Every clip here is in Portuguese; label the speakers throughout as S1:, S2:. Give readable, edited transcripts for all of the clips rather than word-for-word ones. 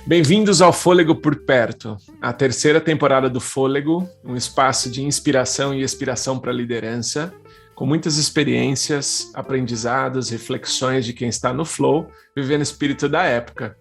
S1: Bem-vindos ao Fôlego por Perto, a terceira temporada do Fôlego, um espaço de inspiração e expiração para a liderança, com muitas experiências, aprendizados, reflexões de quem está no flow, vivendo o espírito da época.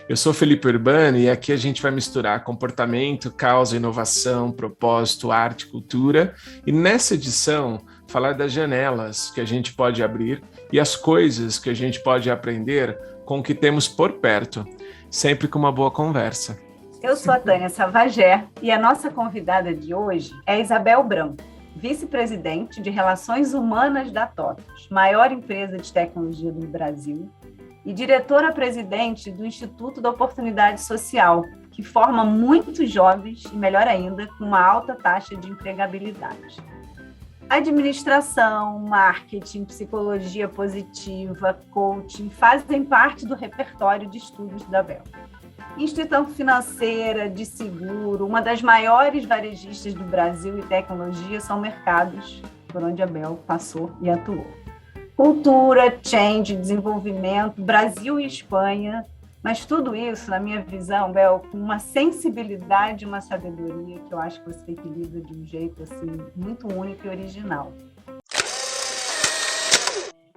S1: Eu sou Felipe Urbano e aqui a gente vai misturar comportamento, causa, inovação, propósito, arte, cultura e nessa edição falar das janelas que a gente pode abrir e as coisas que a gente pode aprender com o que temos por perto, sempre com uma boa conversa.
S2: Eu sou a Tânia Savagé e a nossa convidada de hoje é a Isabel Branco, vice-presidente de Relações Humanas da TOTVS, maior empresa de tecnologia do Brasil, e diretora-presidente do Instituto da Oportunidade Social, que forma muitos jovens e, melhor ainda, com uma alta taxa de empregabilidade. Administração, marketing, psicologia positiva, coaching fazem parte do repertório de estudos da Bel. Instituição financeira, de seguro, uma das maiores varejistas do Brasil e tecnologia são mercados por onde a Bel passou e atuou. Cultura, change, desenvolvimento, Brasil e Espanha, mas tudo isso, na minha visão, Bel, com uma sensibilidade e uma sabedoria que eu acho que você equilibra de um jeito assim, muito único e original.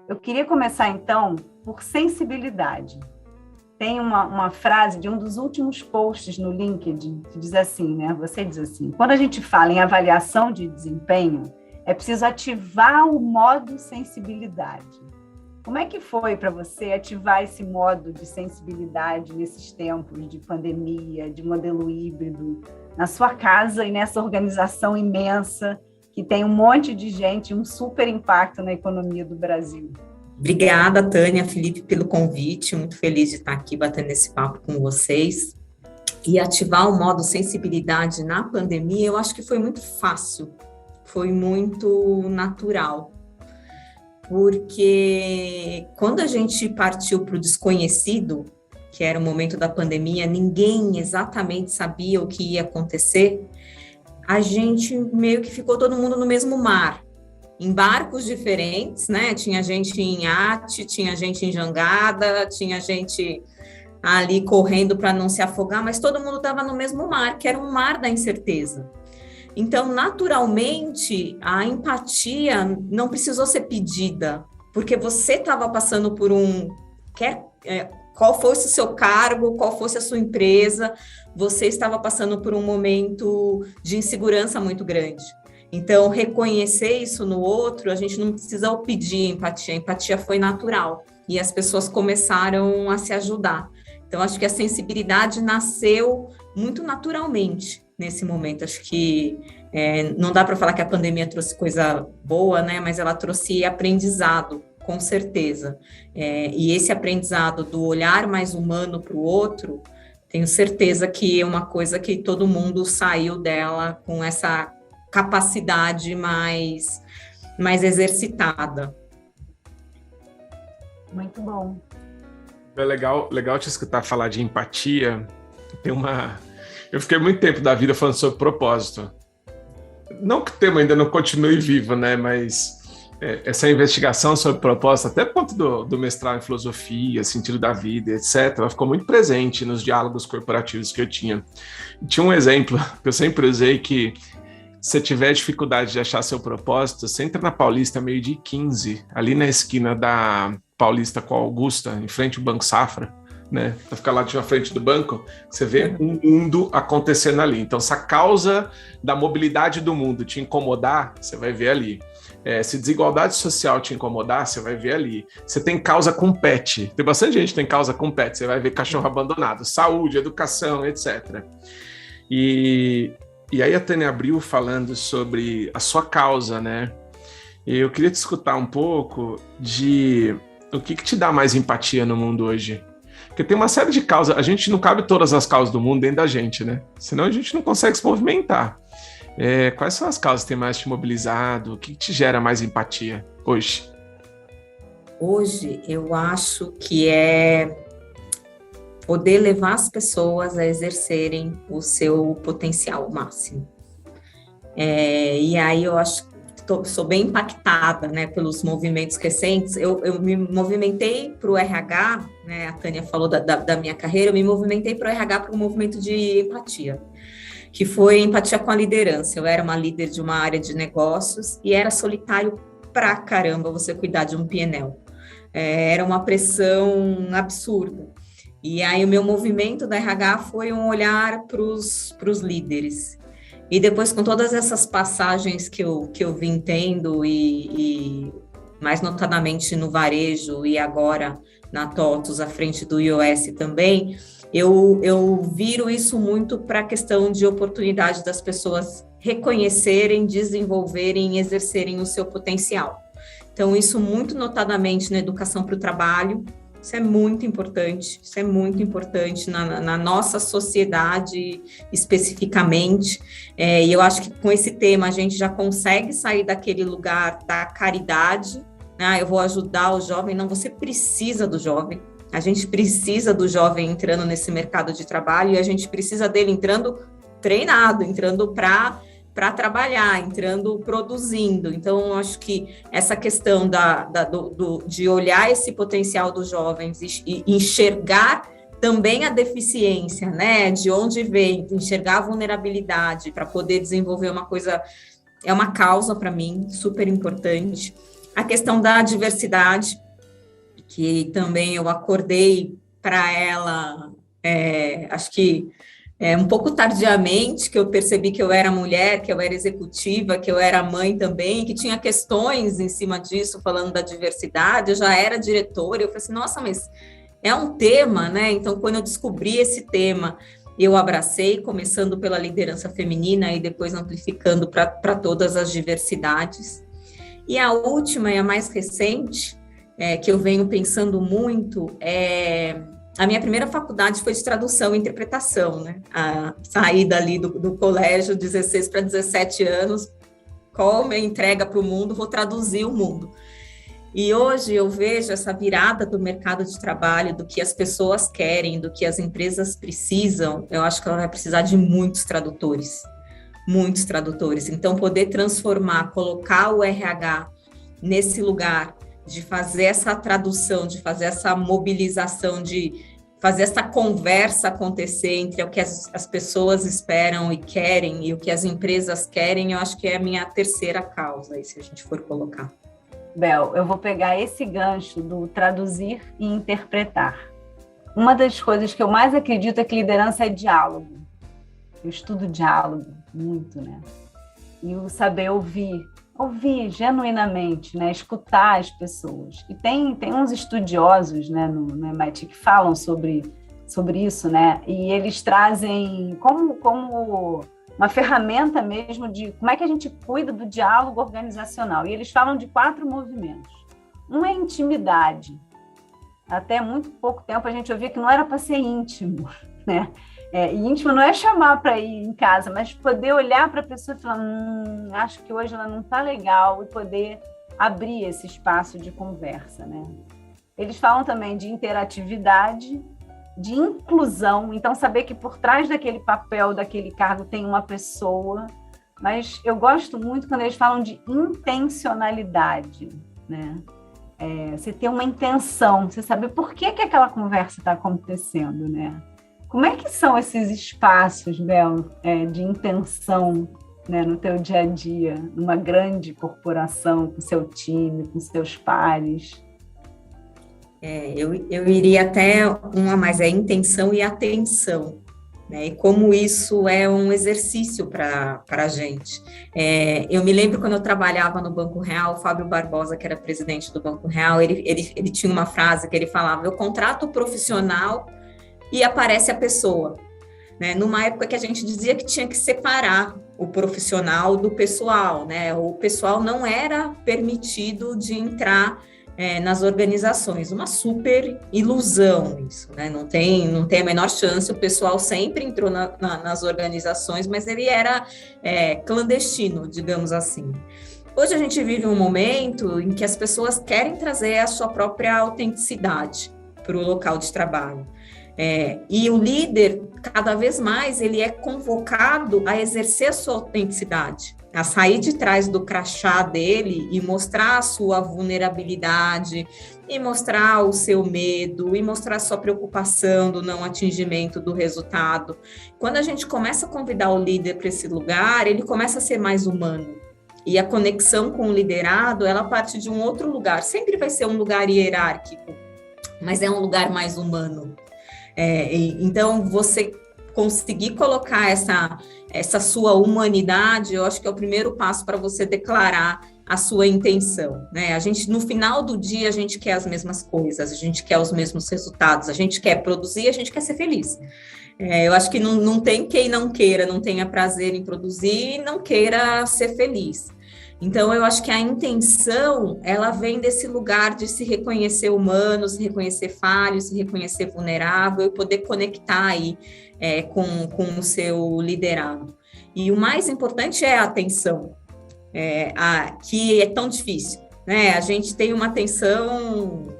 S2: Eu queria começar, então, por sensibilidade. Tem uma frase de um dos últimos posts no LinkedIn que diz assim, né? Você diz assim, quando a gente fala em avaliação de desempenho, é preciso ativar o modo sensibilidade. Como é que foi para você ativar esse modo de sensibilidade nesses tempos de pandemia, de modelo híbrido, na sua casa e nessa organização imensa que tem um monte de gente, um super impacto na economia do Brasil?
S3: Obrigada, Tânia, Felipe, pelo convite. Muito feliz de estar aqui batendo esse papo com vocês. E ativar o modo sensibilidade na pandemia, eu acho que foi muito fácil, foi muito natural. Porque quando a gente partiu para o desconhecido, que era o momento da pandemia, ninguém exatamente sabia o que ia acontecer, a gente meio que ficou todo mundo no mesmo mar, em barcos diferentes, né? Tinha gente em iate, tinha gente em jangada, tinha gente ali correndo para não se afogar, mas todo mundo estava no mesmo mar, que era um mar da incerteza. Então, naturalmente, a empatia não precisou ser pedida, porque você estava passando por qual fosse o seu cargo, qual fosse a sua empresa, você estava passando por um momento de insegurança muito grande. Então, reconhecer isso no outro, a gente não precisou pedir empatia, a empatia foi natural, e as pessoas começaram a se ajudar. Então, acho que a sensibilidade nasceu muito naturalmente nesse momento. Acho que não dá para falar que a pandemia trouxe coisa boa, né? Mas ela trouxe aprendizado, com certeza. E esse aprendizado do olhar mais humano para o outro, tenho certeza que é uma coisa que todo mundo saiu dela com essa capacidade mais exercitada.
S2: Muito bom.
S1: É legal te escutar falar de empatia. Eu fiquei muito tempo da vida falando sobre propósito. Não que o tema ainda não continue vivo, né? Mas essa investigação sobre propósito, até por conta do mestrado em filosofia, sentido da vida, etc., ela ficou muito presente nos diálogos corporativos que eu tinha. E tinha um exemplo que eu sempre usei que se você tiver dificuldade de achar seu propósito, você entra na Paulista 12h15, ali na esquina da Paulista com a Augusta, em frente ao Banco Safra, né? Pra ficar lá na frente do banco, você vê um mundo acontecendo ali. Então, se a causa da mobilidade do mundo te incomodar, você vai ver ali. Se desigualdade social te incomodar, você vai ver ali. Você tem causa com pet. Tem bastante gente que tem causa com pet. Você vai ver cachorro abandonado, saúde, educação, etc. E aí a Tânia abriu falando sobre a sua causa, né? E eu queria te escutar um pouco de o que te dá mais empatia no mundo hoje. Porque tem uma série de causas, a gente não cabe todas as causas do mundo dentro da gente, né? Senão a gente não consegue se movimentar. Quais são as causas que têm mais te mobilizado? O que te gera mais empatia hoje?
S3: Hoje, eu acho que é poder levar as pessoas a exercerem o seu potencial máximo. E aí eu acho que sou bem impactada, né, pelos movimentos recentes. Eu me movimentei para o RH, né, a Tânia falou da minha carreira, eu me movimentei para o RH para um movimento de empatia, que foi empatia com a liderança. Eu era uma líder de uma área de negócios e era solitário pra caramba você cuidar de um P&L. Era uma pressão absurda. E aí o meu movimento da RH foi um olhar para os líderes. E depois, com todas essas passagens que eu vim tendo, e mais notadamente no varejo e agora na TOTVS, à frente do iOS também, eu viro isso muito para a questão de oportunidade das pessoas reconhecerem, desenvolverem e exercerem o seu potencial. Então, isso muito notadamente na educação para o trabalho. Isso é muito importante na nossa sociedade especificamente, e eu acho que com esse tema a gente já consegue sair daquele lugar da caridade, né? Eu vou ajudar o jovem. Não, você precisa do jovem, a gente precisa do jovem entrando nesse mercado de trabalho, e a gente precisa dele entrando treinado, entrando para trabalhar, entrando produzindo. Então, eu acho que essa questão de olhar esse potencial dos jovens e enxergar também a deficiência, né? De onde vem, enxergar a vulnerabilidade para poder desenvolver uma coisa, é uma causa para mim super importante. A questão da diversidade, que também eu acordei para ela, acho que um pouco tardiamente, que eu percebi que eu era mulher, que eu era executiva, que eu era mãe também, que tinha questões em cima disso, falando da diversidade. Eu já era diretora, eu falei assim, nossa, mas é um tema, né? Então, quando eu descobri esse tema, eu abracei, começando pela liderança feminina e depois amplificando para todas as diversidades. E a última e a mais recente, que eu venho pensando muito, a minha primeira faculdade foi de tradução e interpretação, né? A saída ali do colégio, 16 para 17 anos, como entrega para o mundo, vou traduzir o mundo. E hoje eu vejo essa virada do mercado de trabalho, do que as pessoas querem, do que as empresas precisam. Eu acho que ela vai precisar de muitos tradutores. Então, poder transformar, colocar o RH nesse lugar de fazer essa tradução, de fazer essa mobilização, de fazer essa conversa acontecer entre o que as pessoas esperam e querem e o que as empresas querem, eu acho que é a minha terceira causa, aí, se a gente for colocar.
S2: Bel, eu vou pegar esse gancho do traduzir e interpretar. Uma das coisas que eu mais acredito é que liderança é diálogo. Eu estudo diálogo muito, né? E o saber ouvir genuinamente, né? Escutar as pessoas. E tem uns estudiosos, né, no MIT que falam sobre isso, né? E eles trazem como uma ferramenta mesmo de como é que a gente cuida do diálogo organizacional. E eles falam de 4 movimentos. Um é intimidade. Até muito pouco tempo a gente ouvia que não era para ser íntimo, né? E íntimo não é chamar para ir em casa, mas poder olhar para a pessoa e falar, acho que hoje ela não está legal, e poder abrir esse espaço de conversa, né? Eles falam também de interatividade, de inclusão, então saber que por trás daquele papel, daquele cargo, tem uma pessoa, mas eu gosto muito quando eles falam de intencionalidade, né? Você ter uma intenção, você saber por que aquela conversa está acontecendo, né? Como é que são esses espaços, Bel, de intenção, né, no teu dia a dia, numa grande corporação, com seu time, com seus pares?
S3: Eu iria até uma mais, intenção e atenção, né? E como isso é um exercício para a gente. Eu me lembro quando eu trabalhava no Banco Real, o Fábio Barbosa, que era presidente do Banco Real, ele tinha uma frase que ele falava, eu contrato o profissional e aparece a pessoa, né? Numa época que a gente dizia que tinha que separar o profissional do pessoal, né? O pessoal não era permitido de entrar nas organizações, uma super ilusão isso, né? Não tem a menor chance, o pessoal sempre entrou nas organizações, mas ele era clandestino, digamos assim. Hoje a gente vive um momento em que as pessoas querem trazer a sua própria autenticidade para o local de trabalho. E o líder, cada vez mais, ele é convocado a exercer a sua autenticidade. a sair de trás do crachá dele e mostrar a sua vulnerabilidade, e mostrar o seu medo, e mostrar a sua preocupação do não atingimento do resultado. Quando a gente começa a convidar o líder para esse lugar, ele começa a ser mais humano. E a conexão com o liderado, ela parte de um outro lugar. Sempre vai ser um lugar hierárquico, mas é um lugar mais humano. Então, você conseguir colocar essa sua humanidade, eu acho que é o primeiro passo para você declarar a sua intenção, né? No final do dia, a gente quer as mesmas coisas, a gente quer os mesmos resultados, a gente quer produzir, a gente quer ser feliz. Eu acho que não tem quem não queira, não tenha prazer em produzir e não queira ser feliz. Então, eu acho que a intenção, ela vem desse lugar de se reconhecer humano, se reconhecer falho, se reconhecer vulnerável e poder conectar aí com o seu liderado. E o mais importante é a atenção, que é tão difícil, né? A gente tem uma atenção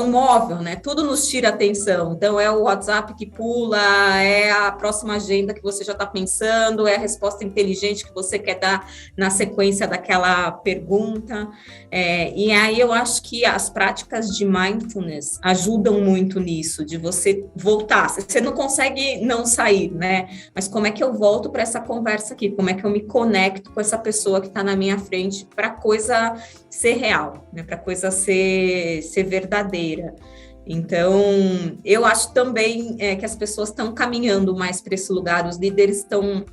S3: móvel, né? Tudo nos tira atenção. Então, é o WhatsApp que pula, é a próxima agenda que você já está pensando, é a resposta inteligente que você quer dar na sequência daquela pergunta. E aí eu acho que as práticas de mindfulness ajudam muito nisso, de você voltar. Você não consegue não sair, né? Mas como é que eu volto para essa conversa aqui? Como é que eu me conecto com essa pessoa que está na minha frente para a coisa ser real, né? Para a coisa ser verdadeira. Então, eu acho também que as pessoas estão caminhando mais para esse lugar, os líderes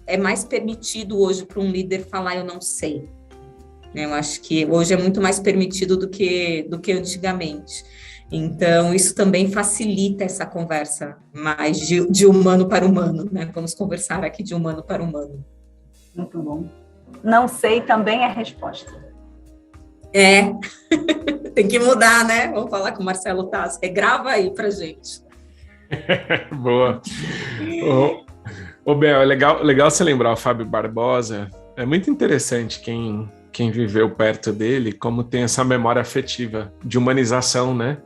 S3: é mais permitido hoje para um líder falar eu não sei. Eu acho que hoje é muito mais permitido do que antigamente. Então, isso também facilita essa conversa mais de humano para humano, né? Vamos conversar aqui de humano para humano.
S2: Muito bom. Não sei também é a resposta.
S3: Tem que mudar, né? Vamos falar com o Marcelo Tassi. Grava aí pra gente.
S1: Boa. Bel, é legal você lembrar o Fábio Barbosa. É muito interessante quem viveu perto dele, como tem essa memória afetiva de humanização, né?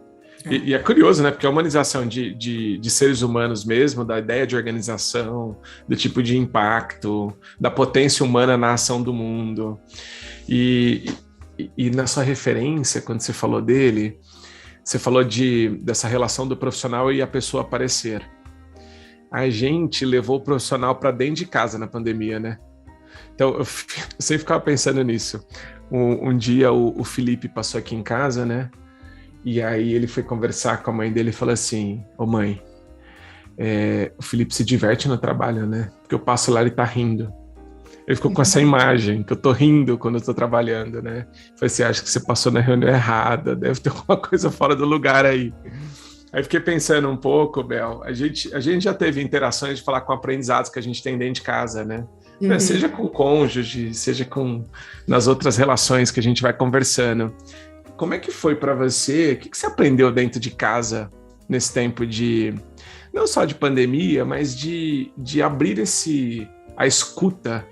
S1: E é curioso, né? Porque a humanização de seres humanos mesmo, da ideia de organização, do tipo de impacto, da potência humana na ação do mundo. E na sua referência, quando você falou dele, você falou dessa relação do profissional e a pessoa aparecer. A gente levou o profissional para dentro de casa na pandemia, né? Então, eu sempre ficava pensando nisso. Um dia o Felipe passou aqui em casa, né? E aí ele foi conversar com a mãe dele e falou assim: ô mãe, o Felipe se diverte no trabalho, né? Porque eu passo lá e ele tá rindo. Ele ficou com essa imagem, que eu tô rindo quando eu tô trabalhando, né? Falei assim, acho que você passou na reunião errada, deve ter alguma coisa fora do lugar aí. Aí fiquei pensando um pouco, Bel, a gente já teve interações de falar com aprendizados que a gente tem dentro de casa, né? Uhum. Seja com o cônjuge, seja nas outras relações que a gente vai conversando. Como é que foi para você? O que você aprendeu dentro de casa nesse tempo não só de pandemia, mas de abrir a escuta,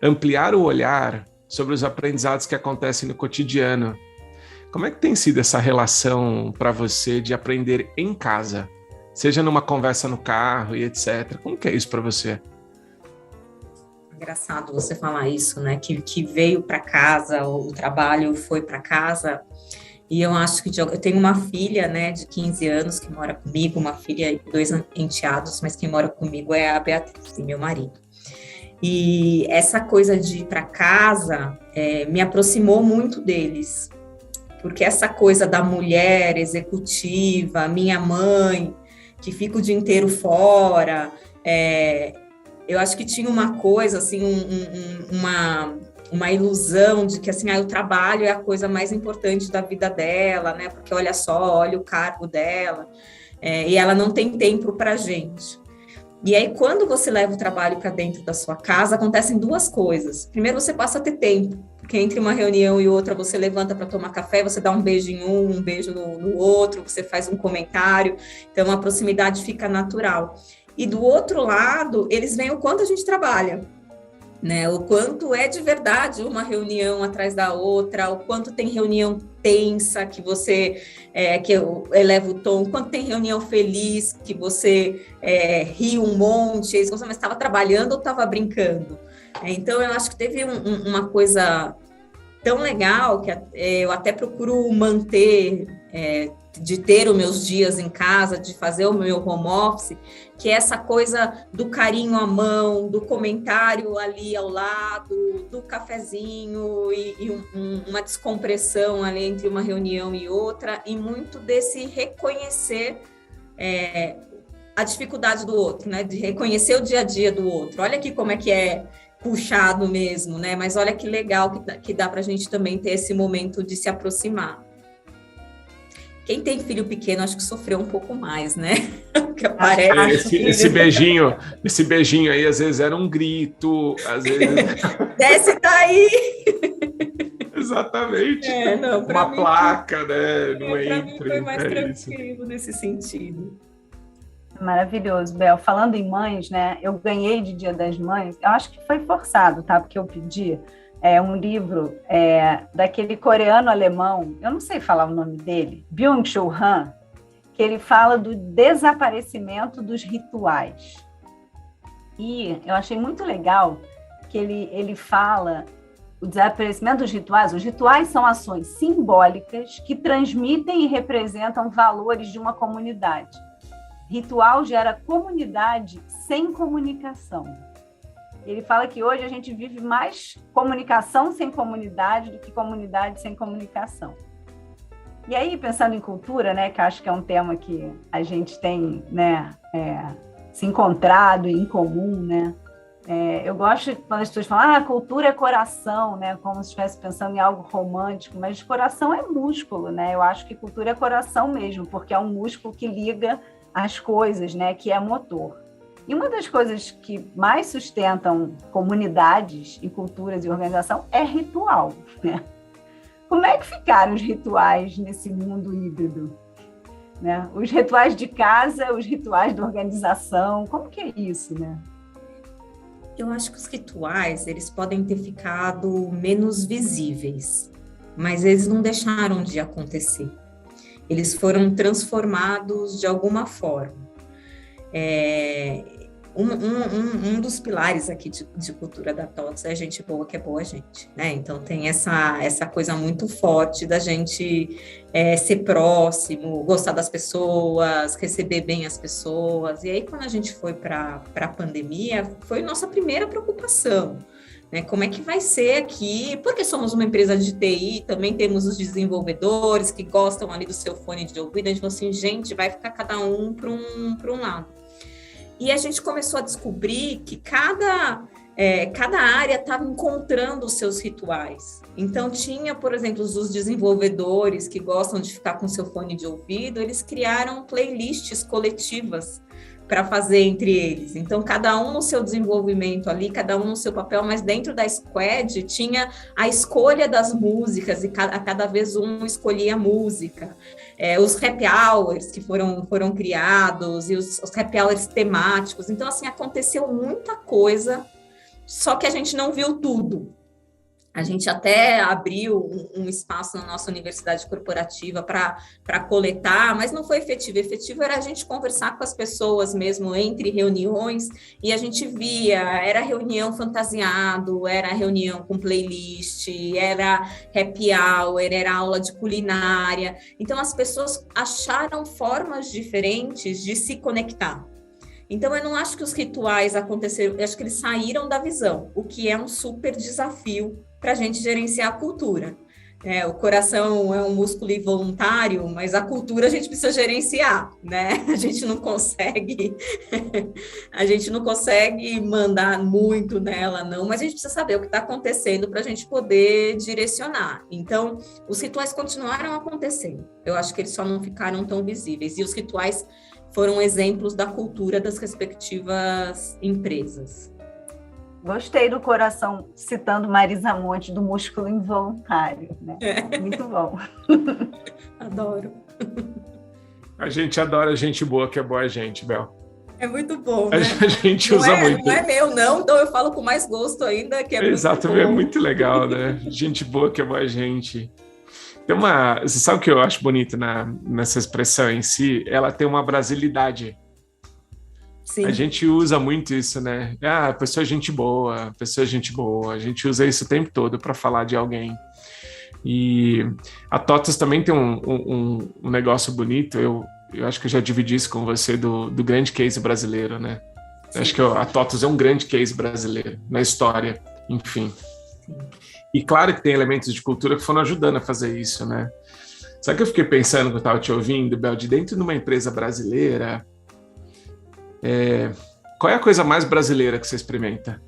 S1: ampliar o olhar sobre os aprendizados que acontecem no cotidiano? Como é que tem sido essa relação para você de aprender em casa? Seja numa conversa no carro e etc. Como que é isso para você?
S3: Engraçado você falar isso, né? Que veio para casa, o trabalho foi para casa. E eu acho que eu tenho uma filha, né, de 15 anos que mora comigo, uma filha e 2 enteados, mas quem mora comigo é a Beatriz, e meu marido. E essa coisa de ir para casa me aproximou muito deles, porque essa coisa da mulher executiva, minha mãe, que fica o dia inteiro fora, eu acho que tinha uma coisa, assim, uma ilusão de que, assim, o trabalho é a coisa mais importante da vida dela, né? Porque olha o cargo dela, e ela não tem tempo para a gente. E aí, quando você leva o trabalho para dentro da sua casa, acontecem 2 coisas. Primeiro, você passa a ter tempo, porque entre uma reunião e outra, você levanta para tomar café, você dá um beijo em um beijo no outro, você faz um comentário, então a proximidade fica natural. E do outro lado, eles veem o quanto a gente trabalha, né? O quanto é de verdade uma reunião atrás da outra, o quanto tem reunião tensa que você que eleva o tom, o quanto tem reunião feliz que você ri um monte, mas estava trabalhando ou estava brincando? Então, eu acho que teve uma coisa tão legal que eu até procuro manter, de ter os meus dias em casa, de fazer o meu home office, que é essa coisa do carinho à mão, do comentário ali ao lado, do cafezinho e uma descompressão ali entre uma reunião e outra, e muito desse reconhecer a dificuldade do outro, né? De reconhecer o dia a dia do outro. Olha aqui como é que é puxado mesmo, né? Mas olha que legal que dá para a gente também ter esse momento de se aproximar. Quem tem filho pequeno, acho que sofreu um pouco mais, né? Que aparece
S1: esse beijinho aí, às vezes era um grito, às vezes...
S3: Desce daí!
S1: Exatamente.
S3: Não,
S1: uma placa, né?
S3: Para mim foi mais tranquilo nesse sentido.
S2: Maravilhoso, Bel. Falando em mães, né? Eu ganhei de Dia das Mães, eu acho que foi forçado, tá? Porque eu pedi um livro daquele coreano-alemão, eu não sei falar o nome dele, Byung-Chul Han, que ele fala do desaparecimento dos rituais. E eu achei muito legal que ele fala o desaparecimento dos rituais. Os rituais são ações simbólicas que transmitem e representam valores de uma comunidade. Ritual gera comunidade sem comunicação. Ele fala que hoje a gente vive mais comunicação sem comunidade do que comunidade sem comunicação. E aí, pensando em cultura, né, que acho que é um tema que a gente tem, né, se encontrado em comum, né? Eu gosto quando as pessoas falam, cultura é coração, né, como se estivesse pensando em algo romântico, mas coração é músculo, né? Eu acho que cultura é coração mesmo, porque é um músculo que liga as coisas, né, que é motor. E uma das coisas que mais sustentam comunidades e culturas e organização é ritual, né? Como é que ficaram os rituais nesse mundo híbrido? Né? Os rituais de casa, os rituais de organização, como que é isso, né?
S3: Eu acho que os rituais, eles podem ter ficado menos visíveis, mas eles não deixaram de acontecer. Eles foram transformados de alguma forma. Um dos pilares aqui de cultura da TOTS é gente boa que é boa gente, né? Então tem essa coisa muito forte da gente ser próximo, gostar das pessoas, receber bem as pessoas. E aí quando a gente foi para a pandemia, foi nossa primeira preocupação. Né, como é que vai ser aqui? Porque somos uma empresa de TI, também temos os desenvolvedores que gostam ali do seu fone de ouvido. A gente falou assim, gente, vai ficar cada um para um lado. E a gente começou a descobrir que cada área estava encontrando os seus rituais. Então, tinha, por exemplo, os desenvolvedores que gostam de ficar com seu fone de ouvido, eles criaram playlists coletivas para fazer entre eles. Então, cada um no seu desenvolvimento ali, cada um no seu papel, mas dentro da squad tinha a escolha das músicas, e cada vez um escolhia a música. Os happy hours que foram criados, e os happy hours temáticos. Então, assim, aconteceu muita coisa, só que a gente não viu tudo. A gente até abriu um espaço na nossa universidade corporativa para coletar, mas não foi efetivo. Efetivo era a gente conversar com as pessoas mesmo entre reuniões, e a gente via, era reunião fantasiado, era reunião com playlist, era happy hour, era aula de culinária. Então, as pessoas acharam formas diferentes de se conectar. Então, eu não acho que os rituais aconteceram, eu acho que eles saíram da visão, o que é um super desafio para a gente gerenciar a cultura. O coração é um músculo involuntário, mas a cultura a gente precisa gerenciar, né? A gente não consegue mandar muito nela, não, mas a gente precisa saber o que está acontecendo para a gente poder direcionar. Então, os rituais continuaram acontecendo. Eu acho que eles só não ficaram tão visíveis. E os rituais foram exemplos da cultura das respectivas empresas.
S2: Gostei do coração, citando Marisa Monte, do músculo involuntário, né? Muito bom.
S3: Adoro.
S1: A gente adora gente boa que é boa gente, Bel.
S3: É muito bom, né?
S1: A gente usa muito.
S3: Não é meu, não, então eu falo com mais gosto ainda, que é
S1: exato,
S3: muito bom.
S1: É muito legal, né? Gente boa que é boa gente. Você sabe o que eu acho bonito nessa expressão em si? Ela tem uma brasilidade.
S3: Sim.
S1: A gente usa muito isso, né? A pessoa é gente boa, a pessoa é gente boa. A gente usa isso o tempo todo para falar de alguém. E a TOTVS também tem um negócio bonito, eu acho que eu já dividi isso com você, do grande case brasileiro, né? Eu acho que a TOTVS é um grande case brasileiro na história, enfim.
S3: Sim.
S1: E claro que tem elementos de cultura que foram ajudando a fazer isso, né? Sabe o que eu fiquei pensando quando eu estava te ouvindo, Bel? De dentro de uma empresa brasileira, qual é a coisa mais brasileira que você experimenta?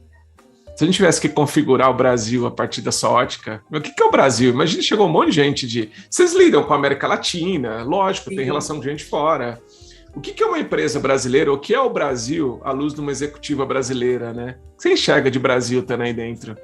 S1: Se a gente tivesse que configurar o Brasil a partir da sua ótica, o que é o Brasil? Imagina, chegou um monte de gente de... Vocês lidam com a América Latina, lógico,
S3: Sim.
S1: Tem relação com gente fora. O que é uma empresa brasileira? O que é o Brasil à luz de uma executiva brasileira, né? O que você enxerga de Brasil também aí dentro?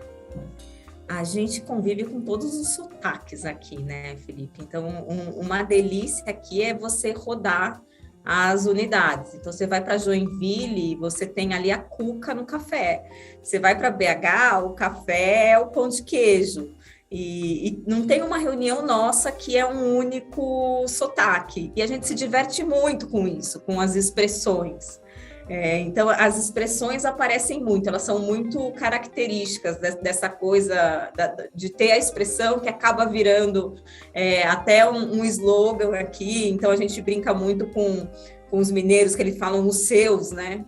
S3: A gente convive com todos os sotaques aqui, né, Felipe? Então, uma delícia aqui é você rodar as unidades. Então, você vai para Joinville, você tem ali a cuca no café. Você vai para BH, o café é o pão de queijo. E não tem uma reunião nossa que é um único sotaque. E a gente se diverte muito com isso, com as expressões. Então, as expressões aparecem muito, elas são muito características dessa coisa de ter a expressão que acaba virando até um slogan aqui. Então, a gente brinca muito com os mineiros, que eles falam os seus, né?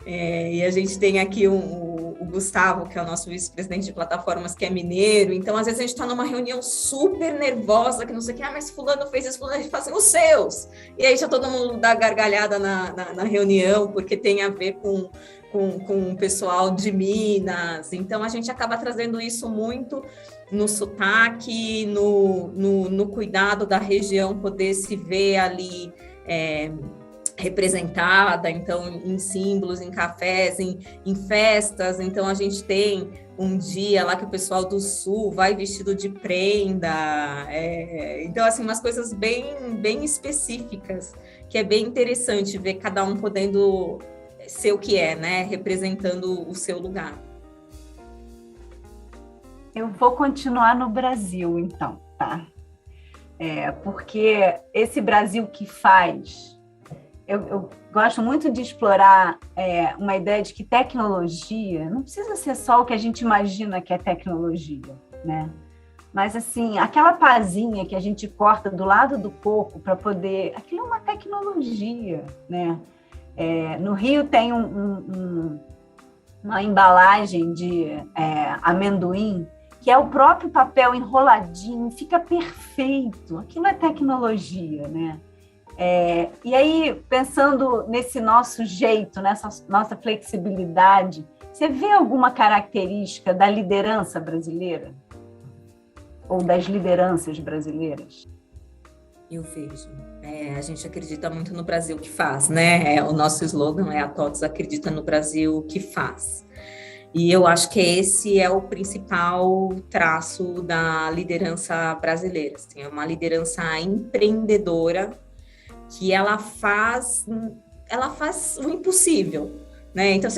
S3: E a gente tem aqui o Gustavo, que é o nosso vice-presidente de plataformas, que é mineiro. Então, às vezes, a gente está numa reunião super nervosa, que não sei o que, mas fulano fez isso, fulano, a gente fala assim, os seus! E aí já todo mundo dá gargalhada na reunião, porque tem a ver com o pessoal de Minas. Então, a gente acaba trazendo isso muito no sotaque, no cuidado da região, poder se ver ali... representada, então, em símbolos, em cafés, em festas. Então, a gente tem um dia lá que o pessoal do Sul vai vestido de prenda. Então, assim, umas coisas bem específicas, que é bem interessante ver cada um podendo ser o que é, né? Representando o seu lugar.
S2: Eu vou continuar no Brasil, então, tá? Porque esse Brasil que faz... Eu gosto muito de explorar uma ideia de que tecnologia não precisa ser só o que a gente imagina que é tecnologia, né? Mas, assim, aquela pazinha que a gente corta do lado do coco para poder... Aquilo é uma tecnologia, né? No Rio tem uma embalagem de amendoim, que é o próprio papel enroladinho, fica perfeito. Aquilo é tecnologia, né? E aí, pensando nesse nosso jeito, nessa nossa flexibilidade, você vê alguma característica da liderança brasileira? Ou das lideranças brasileiras?
S3: Eu vejo. A gente acredita muito no Brasil que faz, né? O nosso slogan é a TOTVS acredita no Brasil que faz. E eu acho que esse é o principal traço da liderança brasileira. Assim, é uma liderança empreendedora, que ela faz o impossível, né? Então,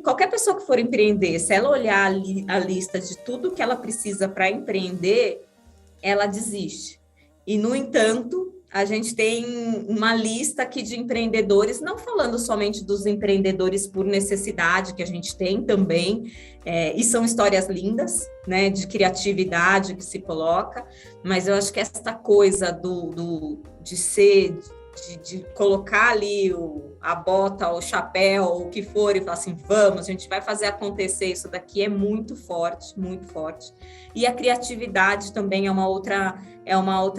S3: qualquer pessoa que for empreender, se ela olhar a lista de tudo que ela precisa para empreender, ela desiste. E, no entanto, a gente tem uma lista aqui de empreendedores, não falando somente dos empreendedores por necessidade, que a gente tem também, e são histórias lindas, né, de criatividade que se coloca, mas eu acho que essa coisa de colocar ali a bota, o chapéu, o que for, e falar assim, vamos, a gente vai fazer acontecer isso daqui, é muito forte, muito forte. E a criatividade também é uma outra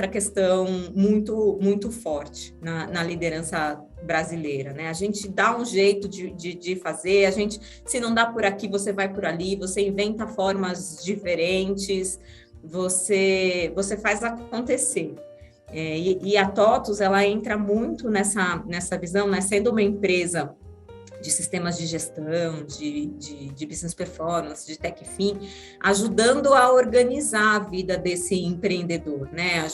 S3: questão muito, muito forte na liderança brasileira, né? A gente dá um jeito de fazer, se não dá por aqui, você vai por ali, você inventa formas diferentes, você faz acontecer. E a TOTVS, ela entra muito nessa visão, né? Sendo uma empresa de sistemas de gestão, de business performance, de tech-fin, ajudando a organizar a vida desse empreendedor, né?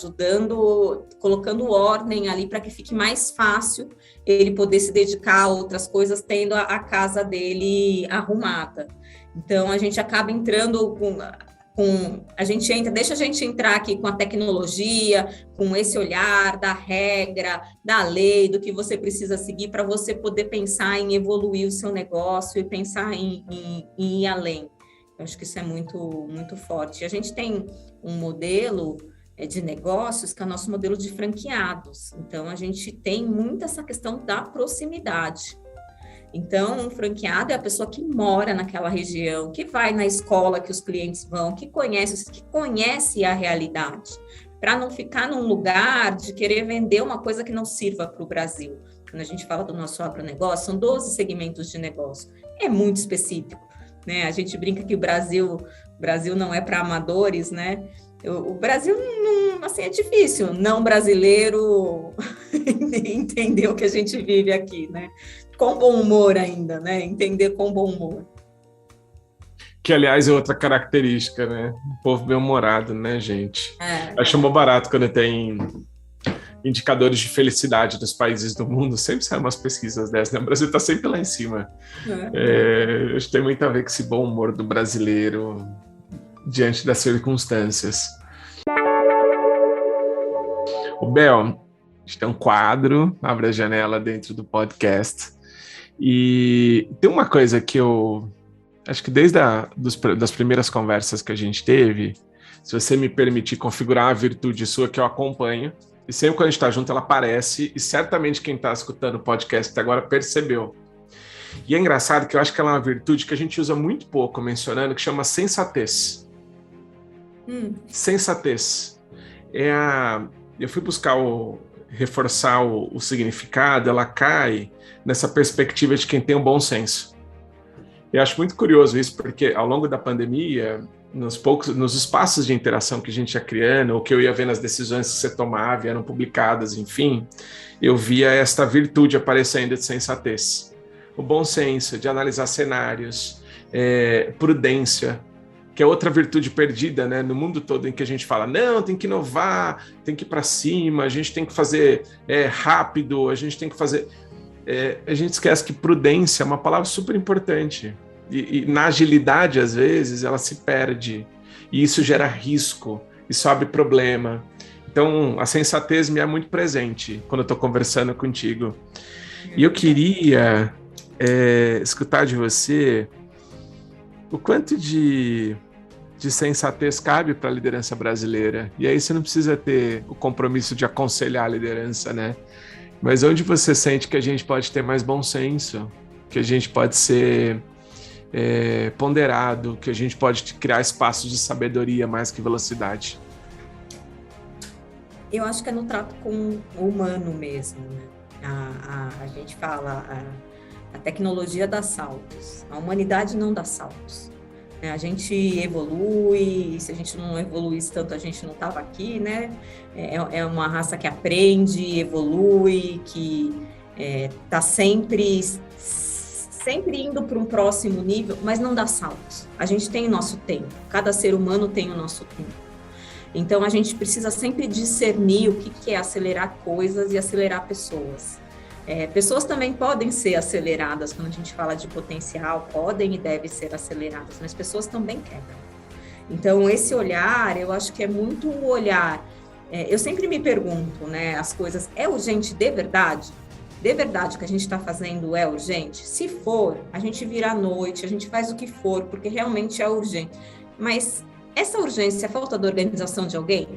S3: Colocando ordem ali para que fique mais fácil ele poder se dedicar a outras coisas, tendo a casa dele arrumada. Então, a gente acaba entrando deixa a gente entrar aqui com a tecnologia, com esse olhar da regra, da lei, do que você precisa seguir para você poder pensar em evoluir o seu negócio e pensar em ir além. Eu acho que isso é muito, muito forte. A gente tem um modelo de negócios que é o nosso modelo de franqueados. Então, a gente tem muito essa questão da proximidade. Então, um franqueado é a pessoa que mora naquela região, que vai na escola que os clientes vão, que conhece a realidade, para não ficar num lugar de querer vender uma coisa que não sirva para o Brasil. Quando a gente fala do nosso agronegócio, são 12 segmentos de negócio. É muito específico, né? A gente brinca que o Brasil não é para amadores, né? O Brasil, não, assim, é difícil não brasileiro entender o que a gente vive aqui, né? Com bom humor ainda, né? Entender com bom humor.
S1: Que, aliás, é outra característica, né? O povo bem-humorado, né, gente? Acho mó barato quando tem indicadores de felicidade dos países do mundo. Sempre saem umas pesquisas dessas, né? O Brasil está sempre lá em cima. Acho que tem muito a ver com esse bom humor do brasileiro diante das circunstâncias. O Bel, a gente tem um quadro, Abre a Janela, dentro do podcast. E tem uma coisa que eu acho que desde das primeiras conversas que a gente teve, se você me permitir configurar a virtude sua que eu acompanho, e sempre quando a gente está junto ela aparece, e certamente quem está escutando o podcast até agora percebeu. E é engraçado que eu acho que ela é uma virtude que a gente usa muito pouco mencionando, que chama sensatez. Sensatez. Eu fui buscar reforçar o significado, ela cai nessa perspectiva de quem tem um bom senso. Eu acho muito curioso isso, porque ao longo da pandemia, nos espaços de interação que a gente ia criando, ou que eu ia vendo as decisões que você tomava, eram publicadas, enfim, eu via esta virtude aparecendo de sensatez. O bom senso, de analisar cenários, prudência, que é outra virtude perdida, né, no mundo todo, em que a gente fala, não, tem que inovar, tem que ir para cima, a gente tem que fazer rápido, a gente tem que fazer... a gente esquece que prudência é uma palavra super importante. E na agilidade, às vezes, ela se perde. E isso gera risco, isso abre problema. Então, a sensatez me é muito presente quando eu estou conversando contigo. E eu queria escutar de você o quanto de sensatez cabe para a liderança brasileira. E aí você não precisa ter o compromisso de aconselhar a liderança, né? Mas onde você sente que a gente pode ter mais bom senso, que a gente pode ser ponderado, que a gente pode criar espaços de sabedoria mais que velocidade?
S3: Eu acho que é no trato com o humano mesmo, né? A gente fala, a tecnologia dá saltos, a humanidade não dá saltos. A gente evolui, se a gente não evoluísse tanto, a gente não estava aqui, né? É uma raça que aprende, evolui, que está sempre indo para um próximo nível, mas não dá saltos. A gente tem o nosso tempo, cada ser humano tem o nosso tempo. Então, a gente precisa sempre discernir o que é acelerar coisas e acelerar pessoas. Pessoas também podem ser aceleradas, quando a gente fala de potencial, podem e devem ser aceleradas, mas pessoas também quebram. Então, esse olhar, eu acho que é muito o olhar. Eu sempre me pergunto, né, as coisas, é urgente de verdade? De verdade o que a gente está fazendo é urgente? Se for, a gente vira à noite, a gente faz o que for, porque realmente é urgente. Mas essa urgência é falta de organização de alguém?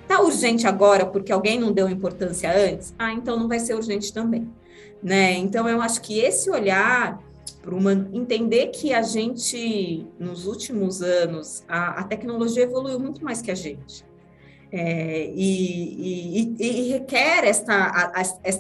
S3: Está urgente agora porque alguém não deu importância antes? Então não vai ser urgente também, né? Então eu acho que esse olhar para entender que a gente, nos últimos anos, a tecnologia evoluiu muito mais que a gente. E requer esta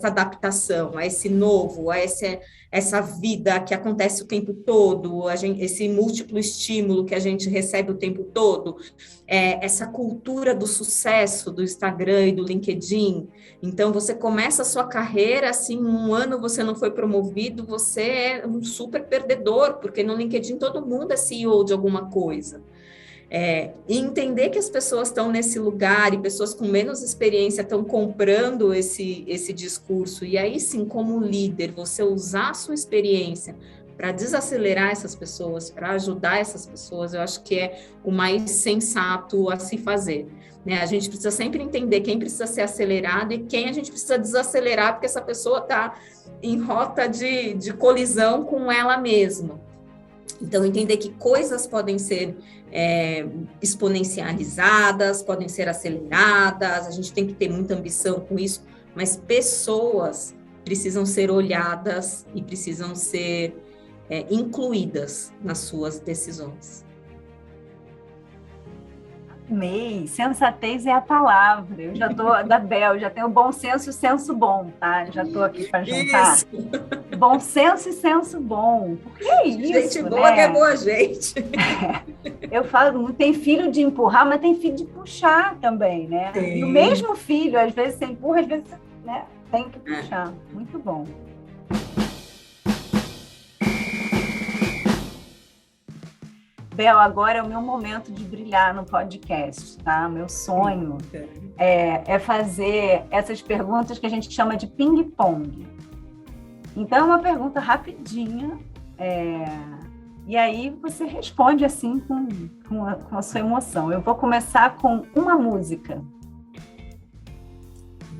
S3: adaptação a esse novo, a essa vida que acontece o tempo todo, esse múltiplo estímulo que a gente recebe o tempo todo, essa cultura do sucesso do Instagram e do LinkedIn. Então, você começa a sua carreira, assim, um ano você não foi promovido, você é um super perdedor, porque no LinkedIn todo mundo é CEO de alguma coisa. E entender que as pessoas estão nesse lugar e pessoas com menos experiência estão comprando esse discurso, e aí sim, como líder, você usar a sua experiência para desacelerar essas pessoas, para ajudar essas pessoas, eu acho que é o mais sensato a se fazer. Né? A gente precisa sempre entender quem precisa ser acelerado e quem a gente precisa desacelerar, porque essa pessoa está em rota de colisão com ela mesma. Então, entender que coisas podem ser exponencializadas, podem ser aceleradas, a gente tem que ter muita ambição com isso, mas pessoas precisam ser olhadas e precisam ser incluídas nas suas decisões.
S2: Amei, sensatez é a palavra. Eu já estou da Bel, já tenho bom senso e senso bom, tá? Já estou aqui para juntar. Isso. Bom senso e senso bom. Por que é isso,
S3: gente boa, né? É boa gente.
S2: Eu falo, tem filho de empurrar, mas tem filho de puxar também, né? Sim. E o mesmo filho, às vezes você empurra, às vezes né, tem que puxar. Muito bom. Bel, agora é o meu momento de brilhar no podcast, tá? Meu sonho é fazer essas perguntas que a gente chama de ping-pong. Então, é uma pergunta rapidinha, e aí você responde assim com a sua emoção. Eu vou começar com uma música.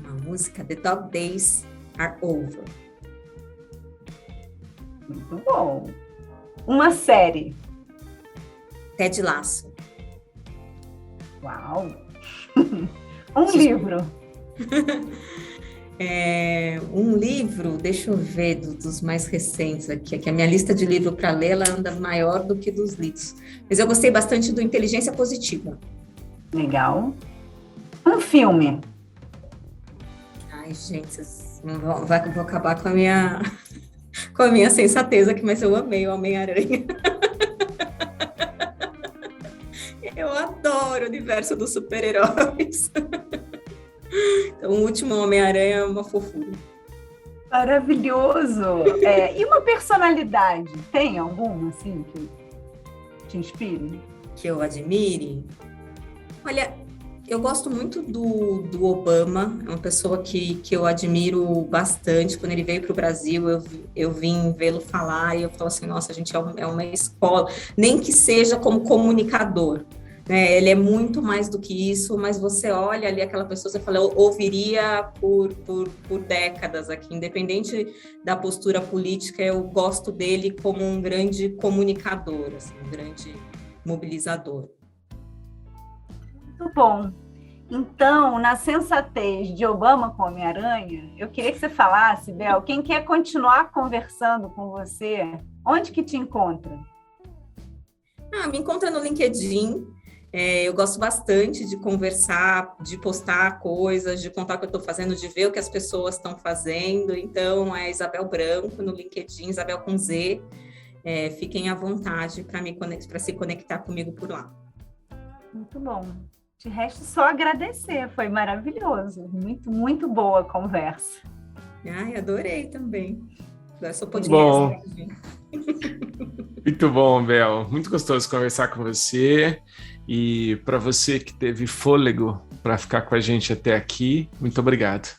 S3: Uma música, The Dog Days Are Over.
S2: Muito bom. Uma série.
S3: Ted Lasso.
S2: Uau! Um livro.
S3: Um livro, deixa eu ver dos mais recentes aqui, que a minha lista de livro para ler, ela anda maior do que dos livros. Mas eu gostei bastante do Inteligência Positiva.
S2: Legal. Um filme.
S3: Ai, gente, vocês vou acabar com a minha sensatez aqui, mas eu amei o Homem-Aranha. Eu adoro o universo dos super-heróis. Então, o último Homem-Aranha é uma fofura.
S2: Maravilhoso! E uma personalidade? Tem alguma, assim, que te inspire?
S3: Que eu admire? Olha, eu gosto muito do Obama. É uma pessoa que eu admiro bastante. Quando ele veio para o Brasil, eu vim vê-lo falar e eu falo assim, nossa, a gente é uma escola. Nem que seja como comunicador. Ele é muito mais do que isso, mas você olha ali aquela pessoa, você fala, eu ouviria por décadas aqui, independente da postura política, eu gosto dele como um grande comunicador, assim, um grande mobilizador.
S2: Muito bom. Então, na sensatez de Obama com Homem-Aranha, eu queria que você falasse, Bel, quem quer continuar conversando com você, onde que te encontra?
S3: Me encontra no LinkedIn. Eu gosto bastante de conversar, de postar coisas, de contar o que eu estou fazendo, de ver o que as pessoas estão fazendo. Então, é Isabel Branco no LinkedIn, Isabel com Z. Fiquem à vontade para se conectar comigo por lá.
S2: Muito bom. De resto, só agradecer. Foi maravilhoso. Muito, muito boa a conversa.
S3: Adorei também. Agora sou podcast.
S1: Bom. Muito bom, Bel. Muito gostoso conversar com você. E para você que teve fôlego para ficar com a gente até aqui, muito obrigado.